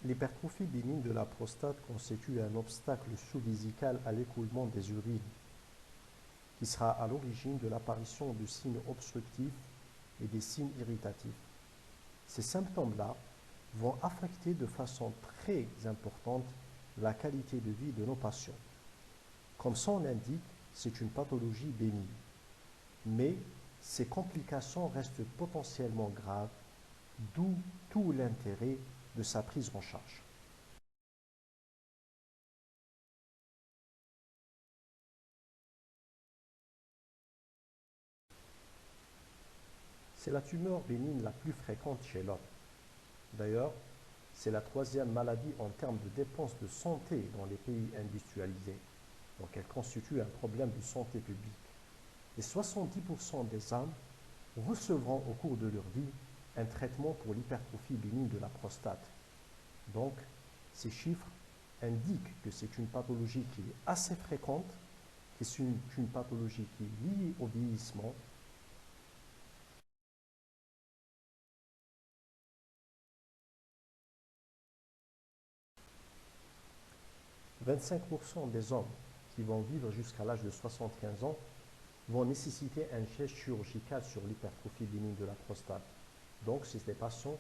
L'hypertrophie bénigne de la prostate constitue un obstacle sous-vésical à l'écoulement des urines, qui sera à l'origine de l'apparition de signes obstructifs et des signes irritatifs. Ces symptômes-là vont affecter de façon très importante la qualité de vie de nos patients. Comme son l'indique, c'est une pathologie bénigne, mais ces complications restent potentiellement graves, d'où tout l'intérêt de sa prise en charge. C'est la tumeur bénigne la plus fréquente chez l'homme. D'ailleurs, c'est la troisième maladie en termes de dépenses de santé dans les pays industrialisés. Donc elle constitue un problème de santé publique. Et 70% des hommes recevront au cours de leur vie un traitement pour l'hypertrophie bénigne de la prostate. Donc, ces chiffres indiquent que c'est une pathologie qui est assez fréquente, que c'est une pathologie qui est liée au vieillissement. « 25% des hommes qui vont vivre jusqu'à l'âge de 75 ans vont nécessiter un geste chirurgical sur l'hypertrophie bénigne de la prostate. Donc, c'est des patients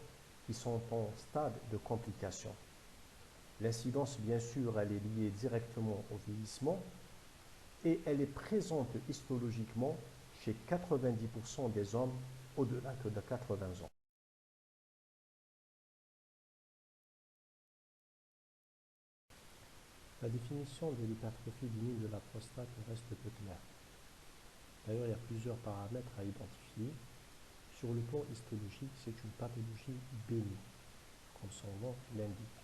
qui sont en stade de complication. L'incidence, bien sûr, elle est liée directement au vieillissement et elle est présente histologiquement chez 90% des hommes au-delà que de 80 ans. La définition de l'hypertrophie bénigne de la prostate reste peu claire. D'ailleurs, il y a plusieurs paramètres à identifier. Sur le plan histologique, c'est une pathologie bénigne, comme son nom l'indique.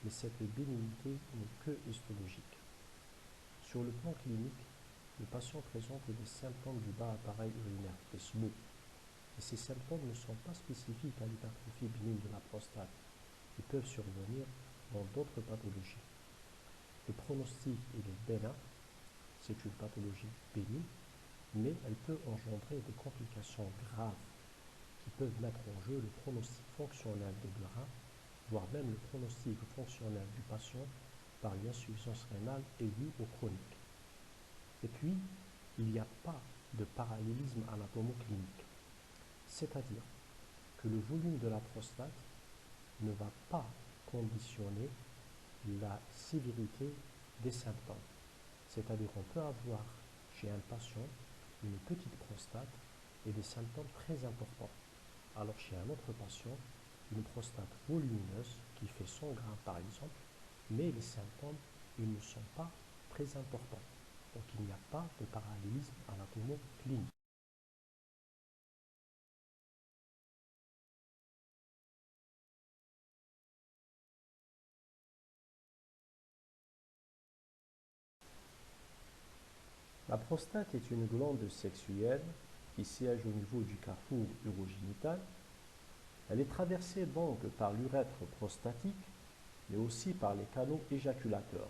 Mais cette bénignité n'est que histologique. Sur le plan clinique, le patient présente des symptômes du bas appareil urinaire, des SMO. Et ces symptômes ne sont pas spécifiques à l'hypertrophie bénigne de la prostate. Ils peuvent survenir dans d'autres pathologies. Le pronostic il est bénin, c'est une pathologie bénigne, mais elle peut engendrer des complications graves qui peuvent mettre en jeu le pronostic fonctionnel des reins, voire même le pronostic fonctionnel du patient par l'insuffisance rénale aiguë ou chronique. Et puis, il n'y a pas de parallélisme anatomo-clinique, c'est-à-dire que le volume de la prostate ne va pas conditionner la sévérité des symptômes. C'est-à-dire qu'on peut avoir chez un patient une petite prostate et des symptômes très importants. Alors chez un autre patient, une prostate volumineuse qui fait 100 grammes par exemple, mais les symptômes, ils ne sont pas très importants. Donc il n'y a pas de parallélisme anatomo-clinique. La prostate est une glande sexuelle qui siège au niveau du carrefour urogénital. Elle est traversée donc par l'urètre prostatique, mais aussi par les canaux éjaculateurs.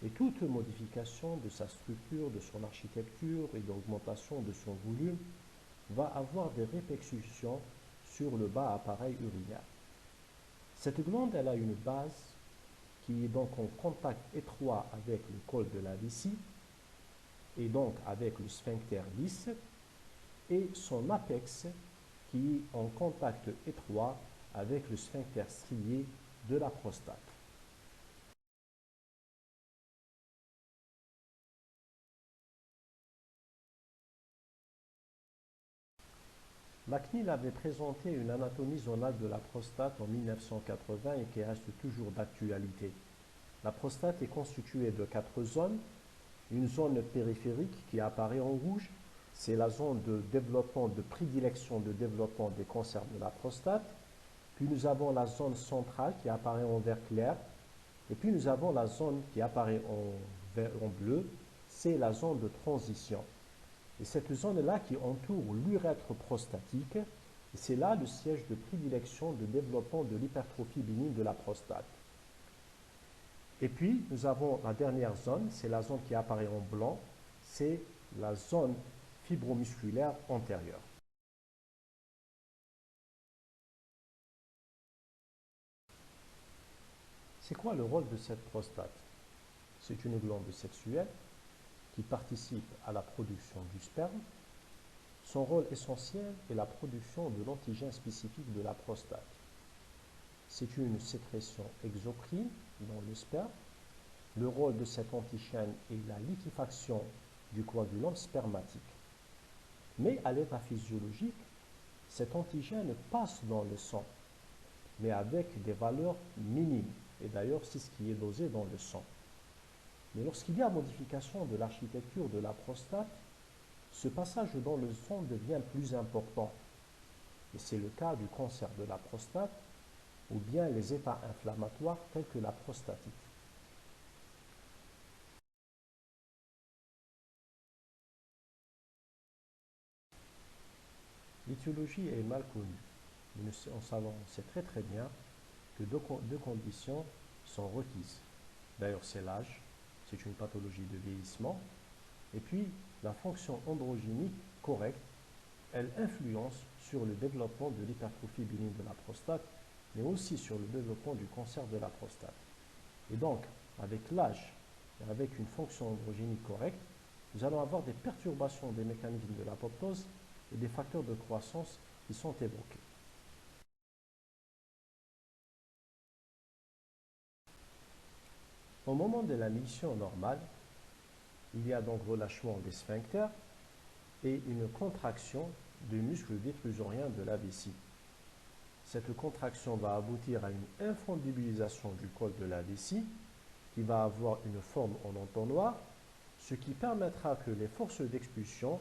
Et toute modification de sa structure, de son architecture et d'augmentation de son volume va avoir des répercussions sur le bas appareil urinaire. Cette glande, elle a une base qui est donc en contact étroit avec le col de la vessie et donc avec le sphincter lisse, et son apex qui est en contact étroit avec le sphincter strié de la prostate. McNeil avait présenté une anatomie zonale de la prostate en 1980 et qui reste toujours d'actualité. La prostate est constituée de 4 zones. Une zone périphérique qui apparaît en rouge, c'est la zone de développement, de prédilection de développement des cancers de la prostate. Puis nous avons la zone centrale qui apparaît en vert clair. Et puis nous avons la zone qui apparaît en bleu, c'est la zone de transition. Et cette zone-là qui entoure l'urètre prostatique, c'est là le siège de prédilection de développement de l'hypertrophie bénigne de la prostate. Et puis, nous avons la dernière zone, c'est la zone qui apparaît en blanc, c'est la zone fibromusculaire antérieure. C'est quoi le rôle de cette prostate? C'est une glande sexuelle qui participe à la production du sperme. Son rôle essentiel est la production de l'antigène spécifique de la prostate. C'est une sécrétion exocrine dans le sperme. Le rôle de cet antigène est la liquéfaction du coagulant spermatique. Mais à l'état physiologique, cet antigène passe dans le sang, mais avec des valeurs minimes. Et d'ailleurs, c'est ce qui est dosé dans le sang. Mais lorsqu'il y a modification de l'architecture de la prostate, ce passage dans le sang devient plus important. Et c'est le cas du cancer de la prostate ou bien les états inflammatoires tels que la prostatite. L'étiologie est mal connue. Mais on sait très très bien que deux conditions sont requises. D'ailleurs, c'est l'âge, c'est une pathologie de vieillissement. Et puis, la fonction androgénique correcte, elle influence sur le développement de l'hypertrophie bénigne de la prostate, mais aussi sur le développement du cancer de la prostate. Et donc, avec l'âge et avec une fonction androgénique correcte, nous allons avoir des perturbations des mécanismes de l'apoptose et des facteurs de croissance qui sont évoqués. Au moment de la mission normale, il y a donc relâchement des sphincters et une contraction du muscle détrusorien de la vessie. Cette contraction va aboutir à une infondibilisation du col de la vessie qui va avoir une forme en entonnoir, ce qui permettra que les forces d'expulsion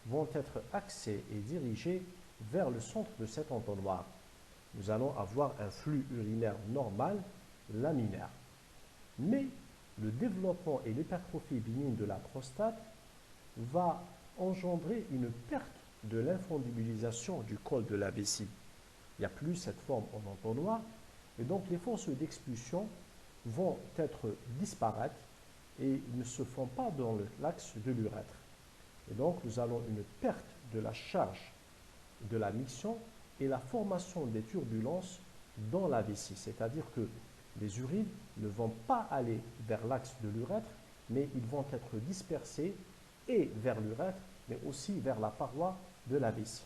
vont être axées et dirigées vers le centre de cet entonnoir. Nous allons avoir un flux urinaire normal, laminaire. Mais le développement et l'hypertrophie bénigne de la prostate va engendrer une perte de l'infondibilisation du col de la vessie. Il n'y a plus cette forme en entonnoir, et donc les forces d'expulsion vont être disparaître et ne se font pas dans l'axe de l'urètre. Et donc nous allons une perte de la charge de la miction et la formation des turbulences dans la vessie, c'est-à-dire que les urines ne vont pas aller vers l'axe de l'urètre, mais ils vont être dispersés et vers l'urètre, mais aussi vers la paroi de la vessie.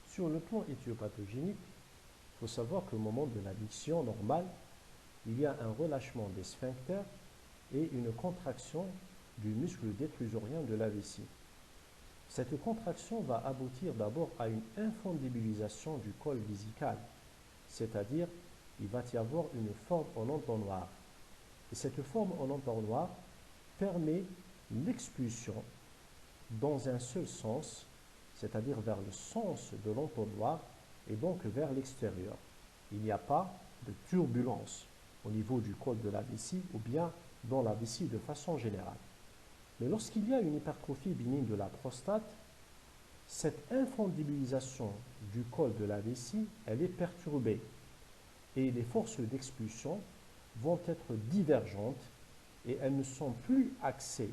Sur le plan éthiopathogénique, il faut savoir qu'au moment de la miction normale, il y a un relâchement des sphincters et une contraction du muscle détrusorien de la vessie. Cette contraction va aboutir d'abord à une infondibilisation du col vésical, c'est-à-dire il va y avoir une forme en entonnoir. Et cette forme en entonnoir permet l'expulsion dans un seul sens, c'est-à-dire vers le sens de l'entonnoir et donc vers l'extérieur. Il n'y a pas de turbulence au niveau du col de la vessie ou bien dans la vessie de façon générale. Mais lorsqu'il y a une hypertrophie bénigne de la prostate, cette infondibilisation du col de la vessie, elle est perturbée et les forces d'expulsion vont être divergentes et elles ne sont plus axées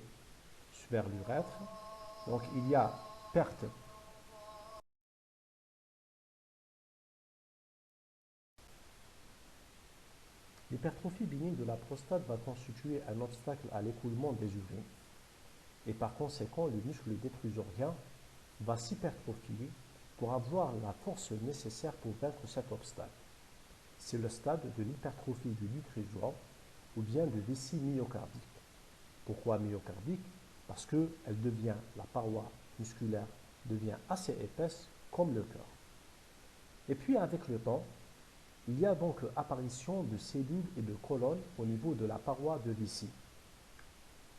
vers l'urètre. Donc il y a perte. L'hypertrophie bénigne de la prostate va constituer un obstacle à l'écoulement des urines. Et par conséquent, le muscle détrusorien va s'hypertrophier pour avoir la force nécessaire pour vaincre cet obstacle. C'est le stade de l'hypertrophie du détrusor ou bien de vessie myocardique. Pourquoi myocardique? Parce que la paroi musculaire devient assez épaisse comme le cœur. Et puis avec le temps, il y a donc apparition de cellules et de colonnes au niveau de la paroi de vessie.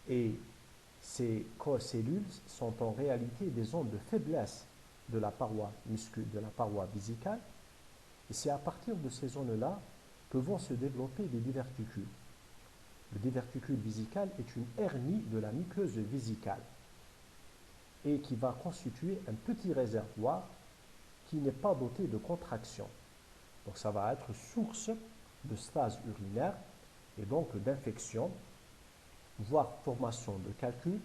Et ces cellules sont en réalité des zones de faiblesse de la paroi vésicale. Et c'est à partir de ces zones-là que vont se développer des diverticules. Le diverticule vésical est une hernie de la muqueuse vésicale et qui va constituer un petit réservoir qui n'est pas doté de contraction. Donc ça va être source de stase urinaire et donc d'infection, voire formation de calcul,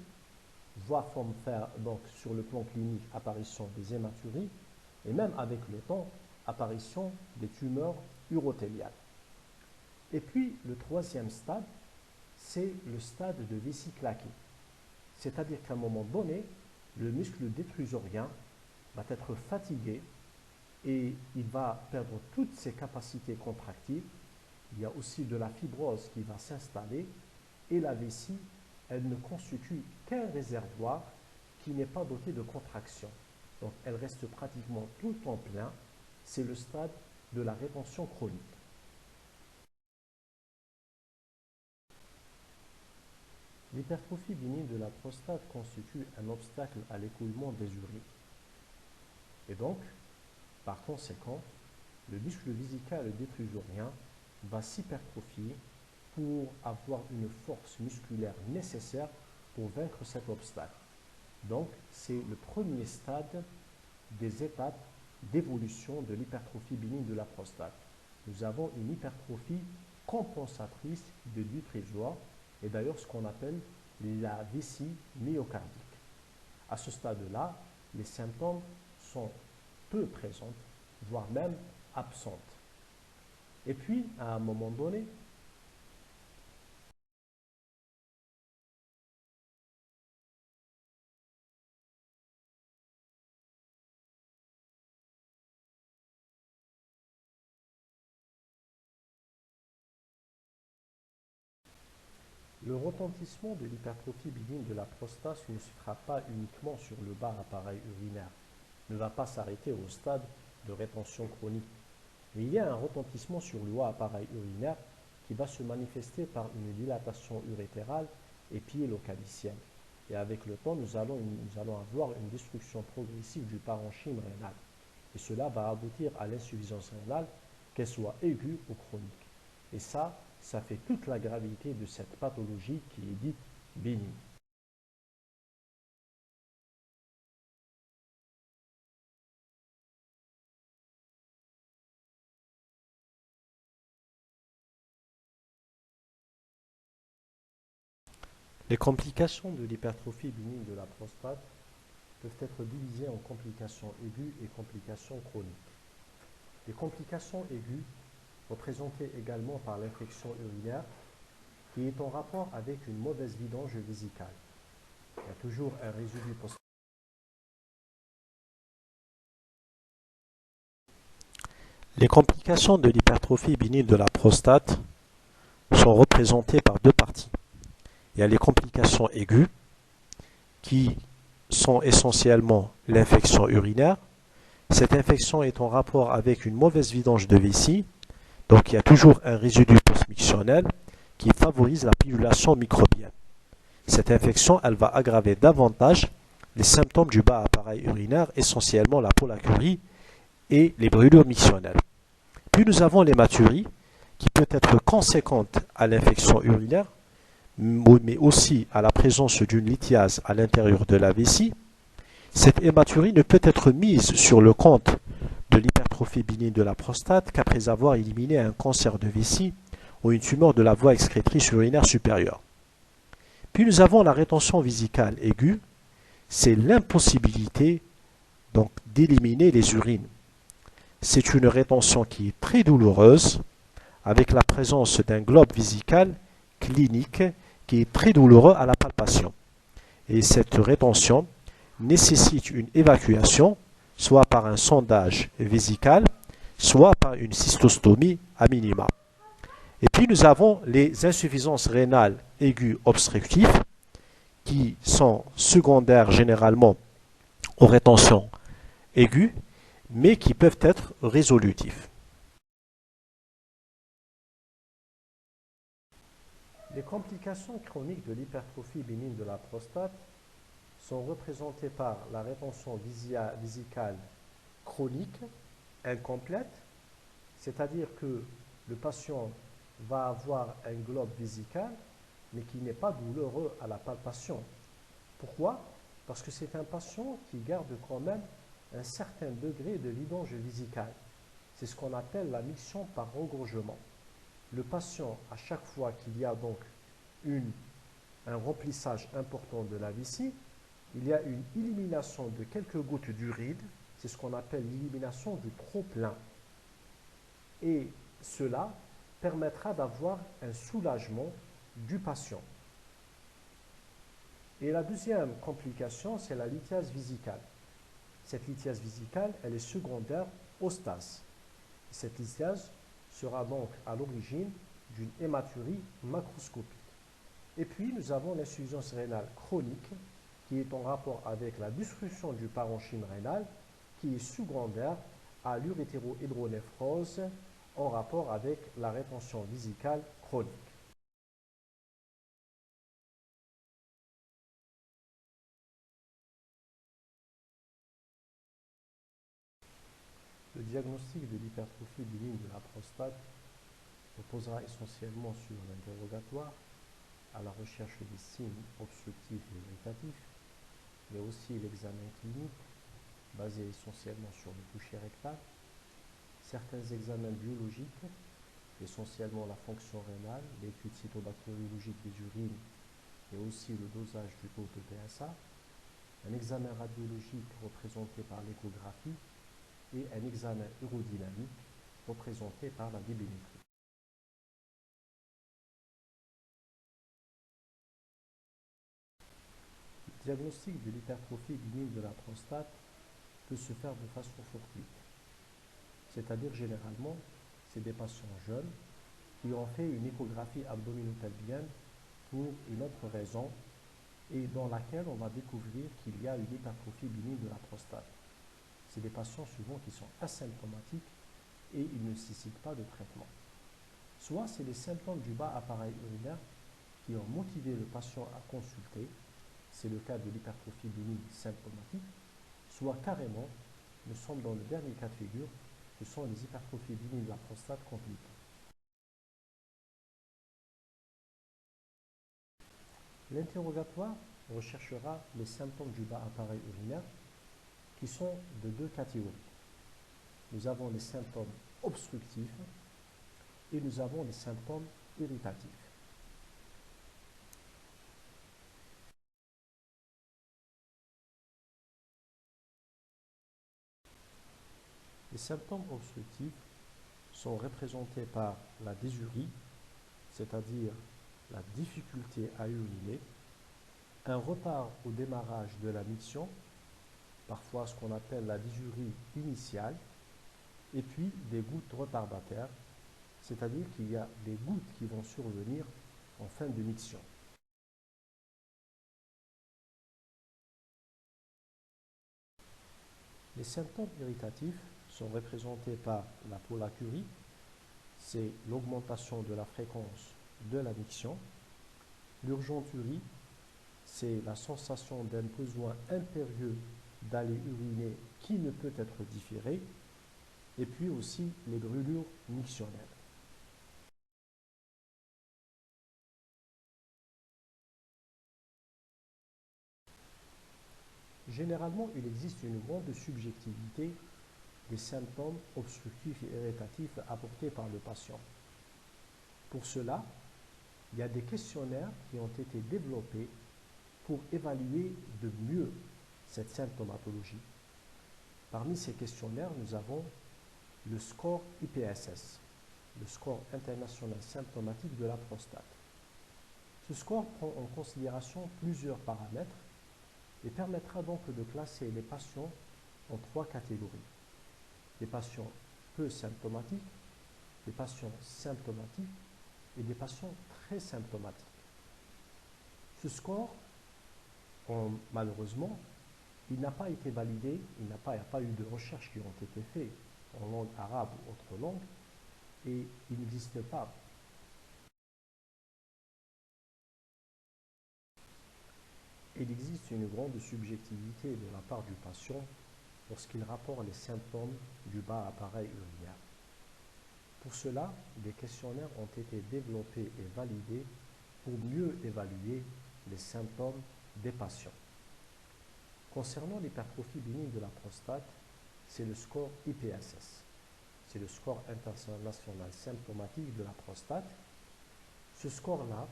voire faire donc sur le plan clinique apparition des hématuries Et même avec le temps, apparition des tumeurs urothéliales. Et puis, le troisième stade, c'est le stade de vessie claquée. C'est-à-dire qu'à un moment donné, le muscle détrusorien va être fatigué et il va perdre toutes ses capacités contractiles. Il y a aussi de la fibrose qui va s'installer et la vessie, elle ne constitue qu'un réservoir qui n'est pas doté de contraction. Donc elle reste pratiquement tout le temps plein. C'est le stade de la rétention chronique. L'hypertrophie bénigne de la prostate constitue un obstacle à l'écoulement des urines. Et donc, par conséquent, le muscle vésical détrusorien va s'hypertrophier pour avoir une force musculaire nécessaire pour vaincre cet obstacle. Donc, c'est le premier stade des étapes d'évolution de l'hypertrophie bénigne de la prostate. Nous avons une hypertrophie compensatrice de l'utrésoire et d'ailleurs ce qu'on appelle la vessie myocardique. À ce stade-là, les symptômes sont peu présents, voire même absentes. Et puis, à un moment donné, le retentissement de l'hypertrophie bénigne de la prostate ne se fera pas uniquement sur le bas appareil urinaire, ne va pas s'arrêter au stade de rétention chronique. Mais il y a un retentissement sur le haut appareil urinaire qui va se manifester par une dilatation urétérale et pyélocalicienne. Et avec le temps, nous allons avoir une destruction progressive du parenchyme rénal. Et cela va aboutir à l'insuffisance rénale, qu'elle soit aiguë ou chronique. Et ça fait toute la gravité de cette pathologie qui est dite bénigne. Les complications de l'hypertrophie bénigne de la prostate peuvent être divisées en complications aiguës et complications chroniques. Les complications aiguës, représentées également par l'infection urinaire, qui est en rapport avec une mauvaise vidange vésicale. Il y a toujours un résidu post. Les complications de l'hypertrophie bénigne de la prostate sont représentées par deux parties. Il y a les complications aiguës, qui sont essentiellement l'infection urinaire. Cette infection est en rapport avec une mauvaise vidange de vessie, donc il y a toujours un résidu postmictionnel qui favorise la pullulation microbienne. Cette infection, elle va aggraver davantage les symptômes du bas appareil urinaire, essentiellement la pollacurie et les brûlures mictionnelles. Puis nous avons l'hématurie, qui peut être conséquente à l'infection urinaire, mais aussi à la présence d'une lithiase à l'intérieur de la vessie. Cette hématurie ne peut être mise sur le compte de l'hypertrophie bénigne de la prostate qu'après avoir éliminé un cancer de vessie ou une tumeur de la voie excrétrice urinaire supérieure. Puis nous avons la rétention vésicale aiguë, c'est l'impossibilité donc d'éliminer les urines. C'est une rétention qui est très douloureuse, avec la présence d'un globe vésical clinique qui est très douloureux à la palpation. Et cette rétention nécessite une évacuation, soit par un sondage vésical, soit par une cystostomie à minima. Et puis nous avons les insuffisances rénales aiguës obstructives, qui sont secondaires généralement aux rétentions aiguës, mais qui peuvent être résolutives. Les complications chroniques de l'hypertrophie bénigne de la prostate sont représentées par la rétention vésicale chronique incomplète, c'est-à-dire que le patient va avoir un globe vésical, mais qui n'est pas douloureux à la palpation. Pourquoi? Parce que c'est un patient qui garde quand même un certain degré de vidange vésicale. C'est ce qu'on appelle la miction par engorgement. Le patient, à chaque fois qu'il y a donc un remplissage important de la vessie, il y a une élimination de quelques gouttes d'urine c'est ce qu'on appelle l'élimination du trop-plein. Et cela permettra d'avoir un soulagement du patient. Et la deuxième complication, c'est la lithiase vésicale. Cette lithiase vésicale, elle est secondaire au stase. Cette lithiase sera donc à l'origine d'une hématurie macroscopique. Et puis, nous avons l'insuffisance rénale chronique, qui est en rapport avec la destruction du parenchyme rénal, qui est secondaire à l'urétérohydronéphrose en rapport avec la rétention vésicale chronique. Le diagnostic de l'hypertrophie bénigne de la prostate reposera essentiellement sur l'interrogatoire, à la recherche des signes obstructifs et irritatifs, mais aussi l'examen clinique, basé essentiellement sur le toucher rectal, certains examens biologiques, essentiellement la fonction rénale, l'étude cytobactériologique des urines et aussi le dosage du taux de PSA, un examen radiologique représenté par l'échographie et un examen urodynamique représenté par la débémétrie. Le diagnostic de l'hypertrophie bénigne de la prostate peut se faire de façon fortuite. C'est-à-dire généralement, c'est des patients jeunes qui ont fait une échographie abdominopelvienne pour une autre raison et dans laquelle on va découvrir qu'il y a une hypertrophie bénigne de la prostate. C'est des patients souvent qui sont asymptomatiques et ils ne nécessitent pas de traitement. Soit c'est les symptômes du bas appareil urinaire qui ont motivé le patient à consulter, c'est le cas de l'hypertrophie bénigne symptomatique, soit carrément, nous sommes dans le dernier cas de figure, ce sont les hypertrophies bénignes de la prostate compliquées. L'interrogatoire recherchera les symptômes du bas appareil urinaire qui sont de deux catégories. Nous avons les symptômes obstructifs et nous avons les symptômes irritatifs. Les symptômes obstructifs sont représentés par la dysurie, c'est-à-dire la difficulté à uriner, un retard au démarrage de la miction, parfois ce qu'on appelle la dysurie initiale, et puis des gouttes retardataires, c'est-à-dire qu'il y a des gouttes qui vont survenir en fin de miction. Les symptômes irritatifs sont représentés par la polacurie, c'est l'augmentation de la fréquence de la miction. L'urgenturie, c'est la sensation d'un besoin impérieux d'aller uriner qui ne peut être différé. Et puis aussi les brûlures mictionnelles. Généralement, il existe une grande subjectivité des symptômes obstructifs et irritatifs apportés par le patient. Pour cela, il y a des questionnaires qui ont été développés pour évaluer de mieux cette symptomatologie. Parmi ces questionnaires, nous avons le score IPSS, le score international symptomatique de la prostate. Ce score prend en considération plusieurs paramètres et permettra donc de classer les patients en trois catégories. Des patients peu symptomatiques, des patients symptomatiques et des patients très symptomatiques. Ce score, malheureusement, il n'a pas été validé, il n'y a pas eu de recherches qui ont été faites en langue arabe ou autre langue, et il n'existe pas. Il existe une grande subjectivité de la part du patient lorsqu'il rapporte les symptômes du bas appareil urinaire. Pour cela, des questionnaires ont été développés et validés pour mieux évaluer les symptômes des patients. Concernant l'hypertrophie bénigne de la prostate, c'est le score IPSS. C'est le score international symptomatique de la prostate. Ce score-là,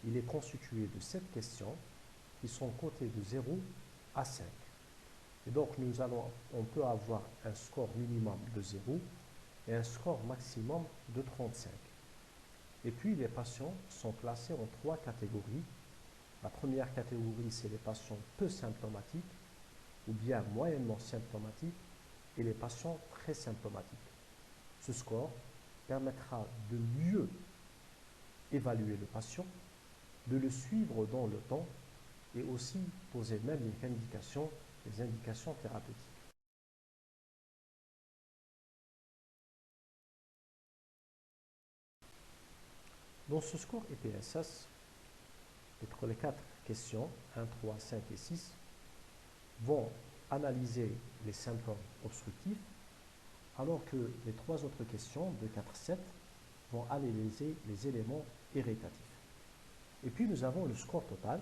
il est constitué de 7 questions qui sont cotées de 0 à 5. Et donc, on peut avoir un score minimum de 0 et un score maximum de 35. Et puis, les patients sont classés en 3 catégories. La première catégorie, c'est les patients peu symptomatiques ou bien moyennement symptomatiques et les patients très symptomatiques. Ce score permettra de mieux évaluer le patient, de le suivre dans le temps et aussi poser même les indications thérapeutiques. Dans ce score EPSS, les 4 questions, 1, 3, 5 et 6, vont analyser les symptômes obstructifs, alors que les 3 autres questions, 2, 4, 7, vont analyser les éléments irritatifs. Et puis nous avons le score total,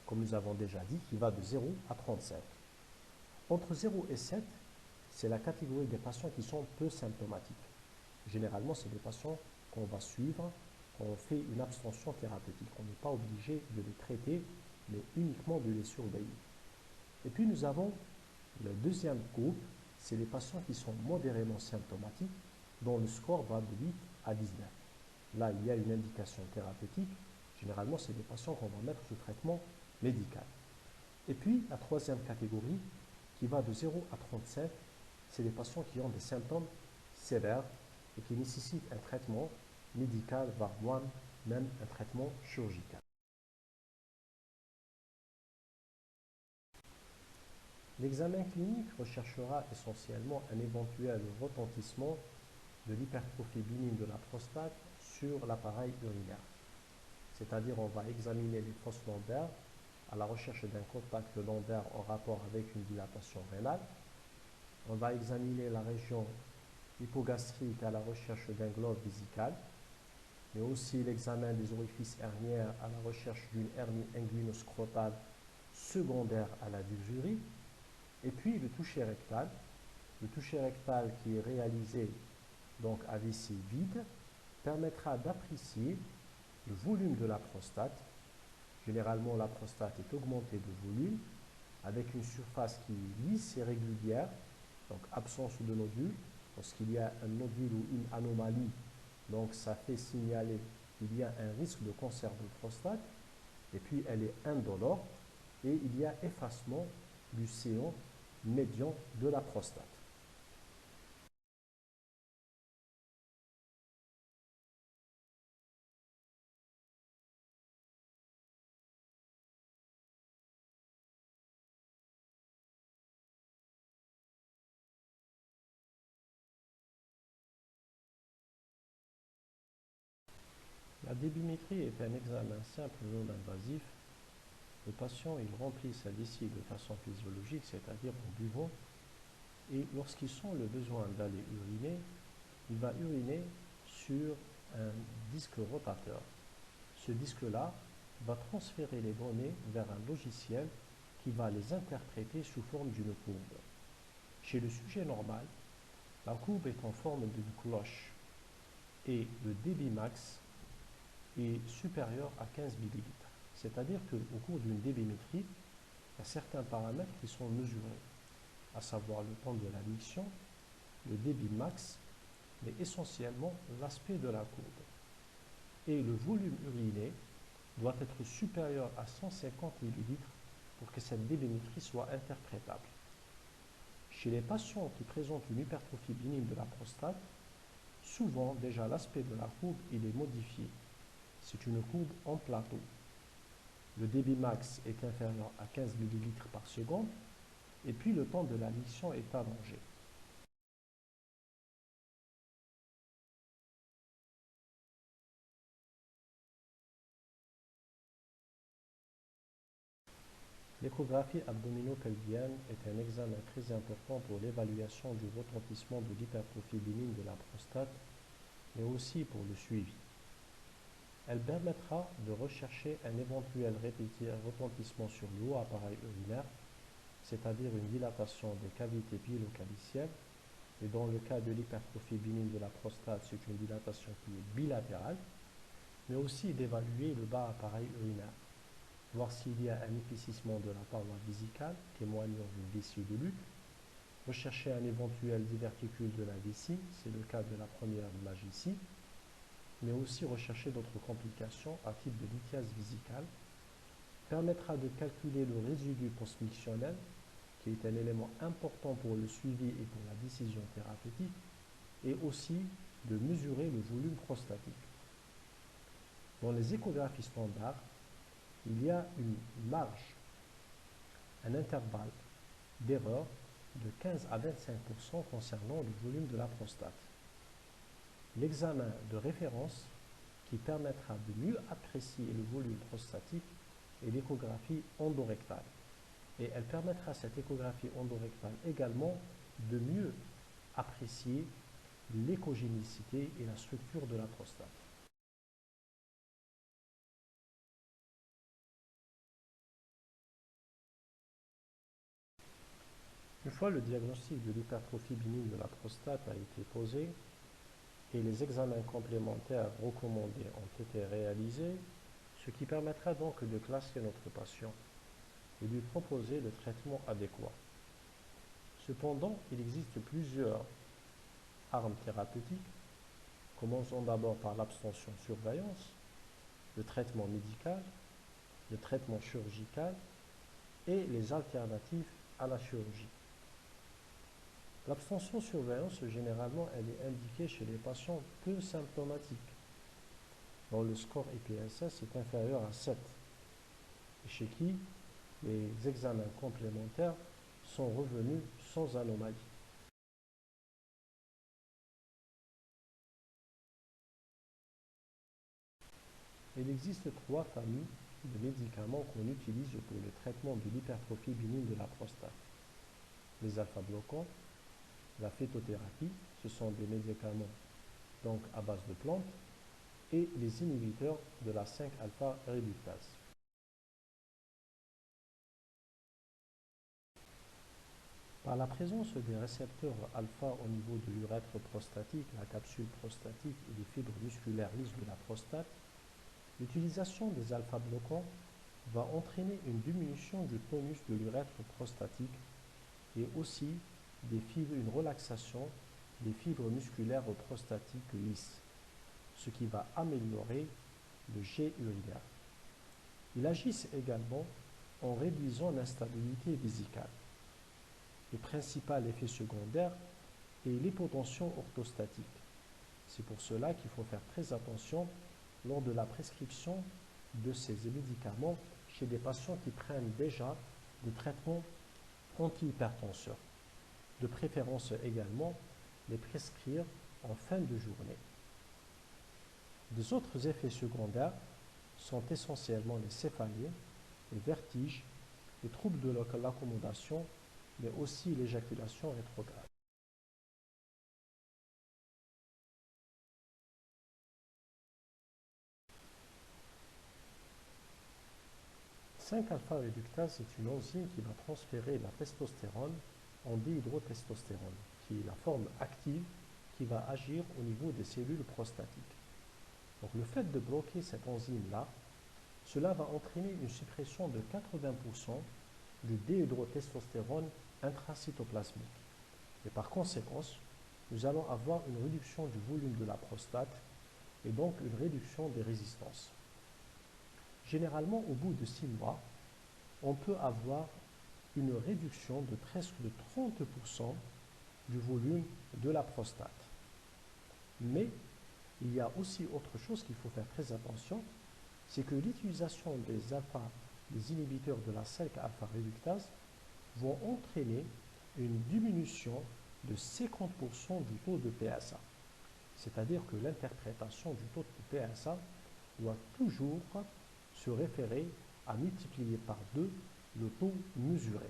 comme nous avons déjà dit, qui va de 0 à 35. Entre 0 et 7, c'est la catégorie des patients qui sont peu symptomatiques. Généralement, c'est des patients qu'on va suivre, on fait une abstention thérapeutique. On n'est pas obligé de les traiter, mais uniquement de les surveiller. Et puis nous avons le deuxième groupe, c'est les patients qui sont modérément symptomatiques, dont le score va de 8 à 19. Là, il y a une indication thérapeutique. Généralement, c'est des patients qu'on va mettre sous traitement médical. Et puis, la troisième catégorie, qui va de 0 à 37, c'est les patients qui ont des symptômes sévères et qui nécessitent un traitement médical, voire même un traitement chirurgical. L'examen clinique recherchera essentiellement un éventuel retentissement de l'hypertrophie bénigne de la prostate sur l'appareil urinaire. C'est-à-dire on va examiner les fosses lombaires à la recherche d'un contact lombaire en rapport avec une dilatation rénale. On va examiner la région hypogastrique à la recherche d'un globe vésical, mais aussi l'examen des orifices herniaires à la recherche d'une hernie inguinoscrotale secondaire à la dysurie, et puis le toucher rectal qui est réalisé donc à vessie vide permettra d'apprécier le volume de la prostate. Généralement, la prostate est augmentée de volume avec une surface qui est lisse et régulière, donc absence de nodule. Lorsqu'il y a un nodule ou une anomalie, donc ça fait signaler qu'il y a un risque de cancer de prostate. Et puis elle est indolore et il y a effacement du séant médian de la prostate. La débimétrie est un examen simple non invasif. Le patient il remplit sa vessie de façon physiologique, c'est-à-dire en buvant, et lorsqu'il sent le besoin d'aller uriner, il va uriner sur un disque rotateur. Ce disque-là va transférer les données vers un logiciel qui va les interpréter sous forme d'une courbe. Chez le sujet normal, la courbe est en forme d'une cloche et le débit max est supérieur à 15 ml. C'est-à-dire qu'au cours d'une débimétrie, il y a certains paramètres qui sont mesurés, à savoir le temps de la miction, le débit max, mais essentiellement l'aspect de la courbe. Et le volume uriné doit être supérieur à 150 ml pour que cette débimétrie soit interprétable. Chez les patients qui présentent une hypertrophie bénigne de la prostate, souvent déjà l'aspect de la courbe il est modifié. C'est une courbe en plateau. Le débit max est inférieur à 15 ml par seconde et puis le temps de la miction est allongé. L'échographie abdominopelvienne est un examen très important pour l'évaluation du retentissement de l'hypertrophie bénigne de la prostate, mais aussi pour le suivi. Elle permettra de rechercher un éventuel retentissement sur le haut appareil urinaire, c'est-à-dire une dilatation des cavités bilocalicielles, et dans le cas de l'hypertrophie bénigne de la prostate, c'est une dilatation qui est bilatérale, mais aussi d'évaluer le bas appareil urinaire. voir s'il y a un épaississement de la paroi vésicale témoignant d'une vessie de lutte, rechercher un éventuel diverticule de la vessie, c'est le cas de la première image ici, mais aussi rechercher d'autres complications à type de lithiase vésicale, permettra de calculer le résidu postmictionnel, qui est un élément important pour le suivi et pour la décision thérapeutique, et aussi de mesurer le volume prostatique. Dans les échographies standards, il y a une marge, un intervalle d'erreur de 15 à 25% concernant le volume de la prostate. L'examen de référence qui permettra de mieux apprécier le volume prostatique est l'échographie endorectale. Et elle permettra, cette échographie endorectale également, de mieux apprécier l'échogénicité et la structure de la prostate. Une fois le diagnostic de l'hypertrophie bénigne de la prostate a été posé et les examens complémentaires recommandés ont été réalisés, ce qui permettra donc de classer notre patient et lui proposer le traitement adéquat. Cependant, il existe plusieurs armes thérapeutiques. Commençons d'abord par l'abstention-surveillance, le traitement médical, le traitement chirurgical et les alternatives à la chirurgie. L'abstention-surveillance, généralement, elle est indiquée chez les patients peu symptomatiques, dont le score IPSS est inférieur à 7, et chez qui les examens complémentaires sont revenus sans anomalie. Il existe trois familles de médicaments qu'on utilise pour le traitement de l'hypertrophie bénigne de la prostate. Les alpha-bloquants, la phytothérapie, ce sont des médicaments donc à base de plantes, et les inhibiteurs de la 5-alpha-réductase. Par la présence des récepteurs alpha au niveau de l'urètre prostatique, la capsule prostatique et les fibres musculaires lisses de la prostate, l'utilisation des alpha-bloquants va entraîner une diminution du tonus de l'urètre prostatique et aussi une relaxation des fibres musculaires prostatiques lisses, ce qui va améliorer le jet urinaire. Ils agissent également en réduisant l'instabilité vésicale. Le principal effet secondaire est l'hypotension orthostatique. C'est pour cela qu'il faut faire très attention lors de la prescription de ces médicaments chez des patients qui prennent déjà des traitements antihypertenseurs. De préférence également les prescrire en fin de journée. Des autres effets secondaires sont essentiellement les céphalées, les vertiges, les troubles de l'accommodation, mais aussi l'éjaculation rétrograde. 5-alpha-réductase est une enzyme qui va transférer la testostérone en dihydrotestostérone, qui est la forme active qui va agir au niveau des cellules prostatiques. Donc le fait de bloquer cette enzyme-là, cela va entraîner une suppression de 80% du dihydrotestostérone intracytoplasmique. Et par conséquent, nous allons avoir une réduction du volume de la prostate et donc une réduction des résistances. Généralement, au bout de 6 mois, on peut avoir une réduction de presque de 30% du volume de la prostate. Mais il y a aussi autre chose qu'il faut faire très attention, c'est que l'utilisation des inhibiteurs de la 5-alpha-réductase vont entraîner une diminution de 50% du taux de PSA. C'est-à-dire que l'interprétation du taux de PSA doit toujours se référer à multiplier par 2 le taux mesuré.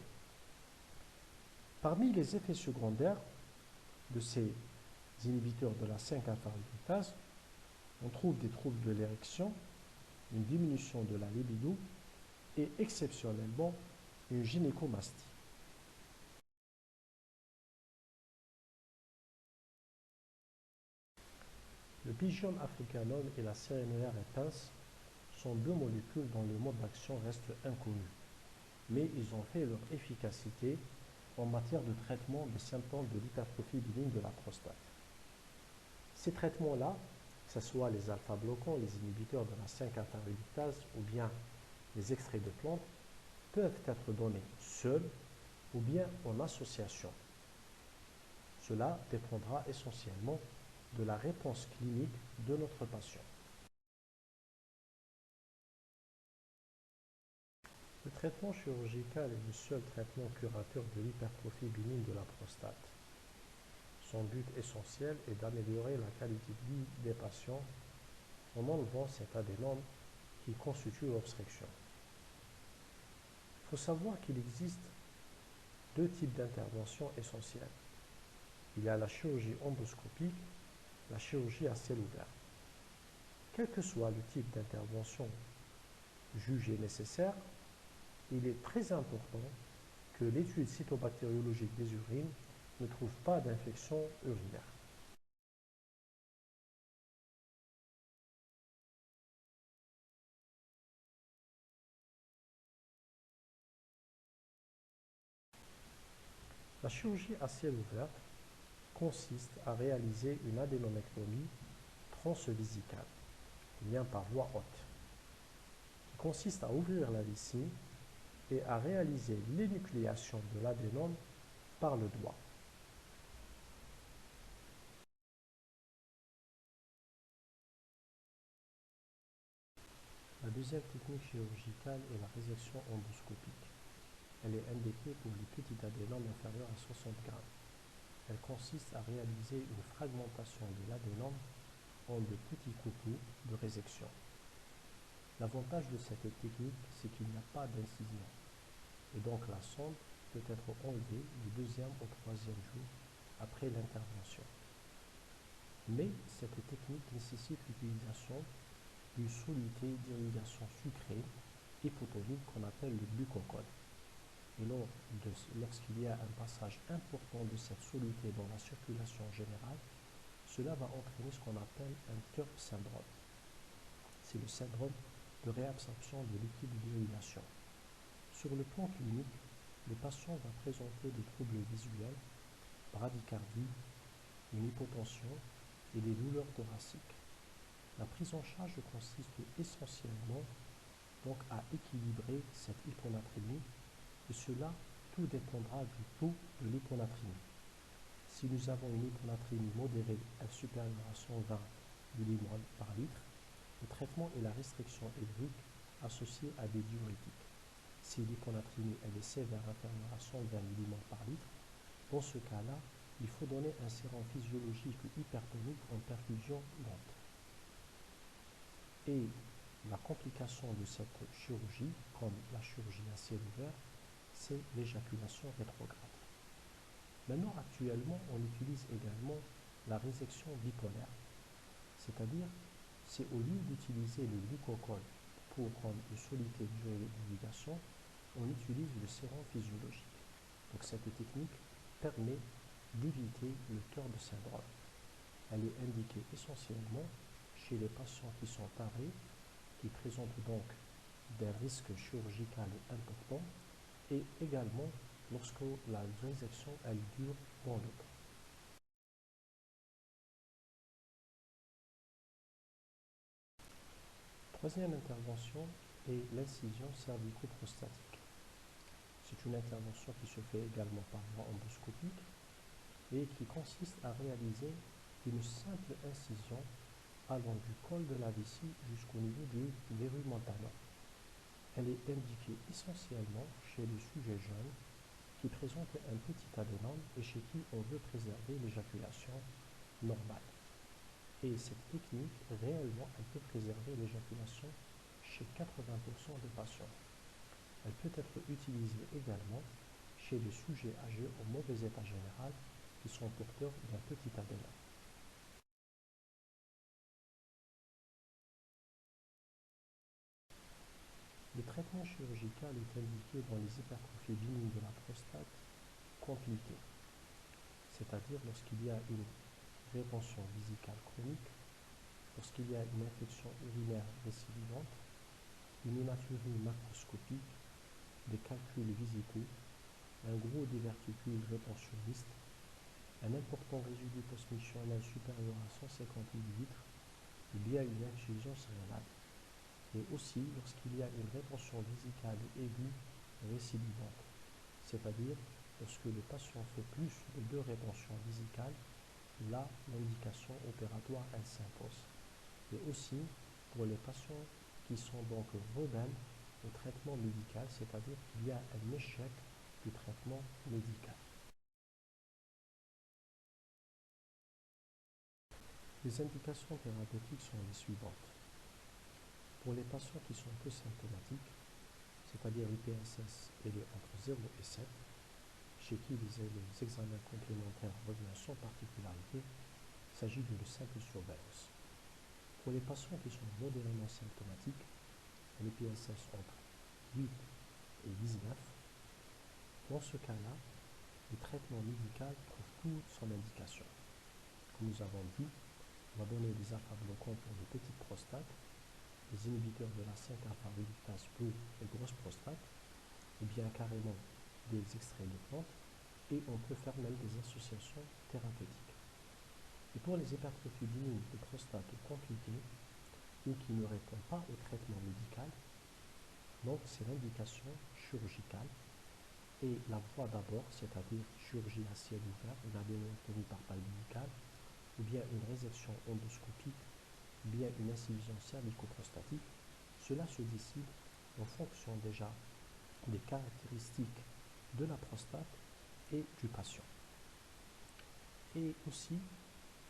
Parmi les effets secondaires de ces inhibiteurs de la 5-alpha-réductase, on trouve des troubles de l'érection, une diminution de la libido et exceptionnellement une gynécomastie. Le Pygium africanum et la Séréniaire éteinte sont deux molécules dont le mode d'action reste inconnu, mais ils ont fait leur efficacité en matière de traitement des symptômes de l'hypertrophie bénigne de la prostate. Ces traitements-là, que ce soit les alpha-bloquants, les inhibiteurs de la 5-alpha réductase ou bien les extraits de plantes, peuvent être donnés seuls ou bien en association. Cela dépendra essentiellement de la réponse clinique de notre patient. Le traitement chirurgical est le seul traitement curateur de l'hypertrophie bénigne de la prostate. Son but essentiel est d'améliorer la qualité de vie des patients en enlevant cet adénome qui constitue l'obstruction. Il faut savoir qu'il existe deux types d'interventions essentielles. Il y a la chirurgie endoscopique, la chirurgie à ciel ouvert. Quel que soit le type d'intervention jugé nécessaire, il est très important que l'étude cytobactériologique des urines ne trouve pas d'infection urinaire. La chirurgie à ciel ouvert consiste à réaliser une adénomectomie transvésicale, bien par voie haute, qui consiste à ouvrir la vessie et à réaliser l'énucléation de l'adénome par le doigt. La deuxième technique chirurgicale est la résection endoscopique. Elle est indiquée pour les petits adénomes inférieurs à 60 grammes. Elle consiste à réaliser une fragmentation de l'adénome en de petits coucous de résection. L'avantage de cette technique, c'est qu'il n'y a pas d'incision, et donc la sonde peut être enlevée le deuxième ou troisième jour après l'intervention. Mais cette technique nécessite l'utilisation d'une soluté d'irrigation sucrée hypotonique qu'on appelle le glucocone. Et lorsqu'il y a un passage important de cette soluté dans la circulation générale, cela va entraîner ce qu'on appelle un TURP syndrome. C'est le syndrome de réabsorption de liquide d'irrigation. Sur le plan clinique, le patient va présenter des troubles visuels, bradycardie, une hypotension et des douleurs thoraciques. La prise en charge consiste essentiellement donc à équilibrer cette hyponatrémie et cela tout dépendra du taux de l'hyponatrémie. Si nous avons une hyponatrémie modérée supérieure à 120 mmol par litre, le traitement est la restriction hydrique associée à des diurétiques. Si l'hyponatrémie est sévère inférieure à 120 mmol par litre, dans ce cas-là, il faut donner un sérum physiologique hypertonique en perfusion lente. Et la complication de cette chirurgie, comme la chirurgie à ciel ouvert, c'est l'éjaculation rétrograde. Maintenant, actuellement, on utilise également la résection bipolaire, c'est-à-dire, c'est au lieu d'utiliser le glucocone pour prendre une soluté d'irrigation, on utilise le sérum physiologique. Donc cette technique permet d'éviter le TURP syndrome. Elle est indiquée essentiellement chez les patients qui sont tarés, qui présentent donc des risques chirurgicaux importants, et également lorsque la résection elle dure dans le temps. Troisième intervention est l'incision cervico-prostatique. C'est une intervention qui se fait également par voie endoscopique et qui consiste à réaliser une simple incision allant du col de la vessie jusqu'au niveau du verrou montanum. Elle est indiquée essentiellement chez les sujets jeunes qui présentent un petit adénome et chez qui on veut préserver l'éjaculation normale. Et cette technique, réellement, elle peut préserver l'éjaculation chez 80% des patients. Elle peut être utilisée également chez les sujets âgés au mauvais état général qui sont porteurs d'un petit adénome. Le traitement chirurgical est indiqué dans les hypertrophies bénignes de la prostate compliquées, c'est-à-dire lorsqu'il y a une rétention vésicale chronique, lorsqu'il y a une infection urinaire récidivante une hématurie macroscopique, des calculs visicaux, un gros diverticule rétentionniste, un important résidu postmissionnel supérieur à 150 millilitres, ou bien une insuffisance rénale. Et aussi lorsqu'il y a une rétention vésicale aiguë récidivante, c'est-à-dire lorsque le patient fait plus de 2 rétentions vésicales, là l'indication opératoire elle s'impose. Et aussi pour les patients qui sont donc rebelles au traitement médical, c'est-à-dire qu'il y a un échec du traitement médical. Les indications thérapeutiques sont les suivantes. Pour les patients qui sont peu symptomatiques, c'est-à-dire l'IPSS est entre 0 et 7, chez qui les examens complémentaires reviennent sans particularité, il s'agit d'une simple surveillance. Pour les patients qui sont modérément symptomatiques, un IPSS entre 8 et 19, dans ce cas-là, le traitement médical trouve toute son indication. Comme nous avons dit, on va donner des alpha-bloquants pour les petites prostates, des inhibiteurs de la 5-alpha réductase pour les grosses prostates, ou bien carrément des extraits de plantes, et on peut faire même des associations thérapeutiques. Et pour les hypertrophies bénignes de prostate compliquées ou qui ne répondent pas au traitement médical, donc c'est l'indication chirurgicale et la voie d'abord, c'est-à-dire chirurgie à ciel ouvert, une adénoectomie par paille médicale, ou bien une résection endoscopique, ou bien une incision cervico-prostatique, cela se décide en fonction déjà des caractéristiques de la prostate et du patient. Et aussi,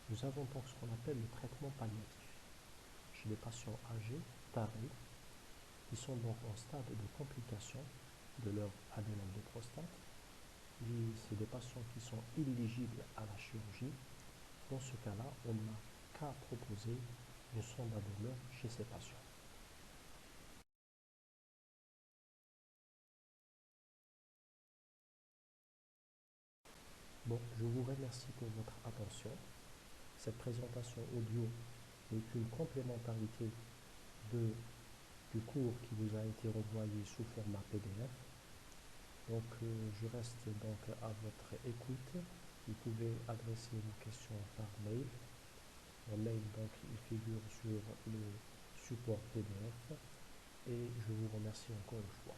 nous avons donc ce qu'on appelle le traitement palliatif. Chez les patients âgés, tarés, qui sont donc en stade de complication de leur adénome de prostate, c'est des patients qui sont éligibles à la chirurgie. Dans ce cas-là, on n'a qu'à proposer une sonde à douleur chez ces patients. Bon, je vous remercie pour votre attention. Cette présentation audio est une complémentarité du cours qui vous a été renvoyé sous format PDF. Donc, je reste donc à votre écoute. Vous pouvez adresser vos questions par mail. Mon mail, donc, il figure sur le support PDF. Et je vous remercie encore une fois.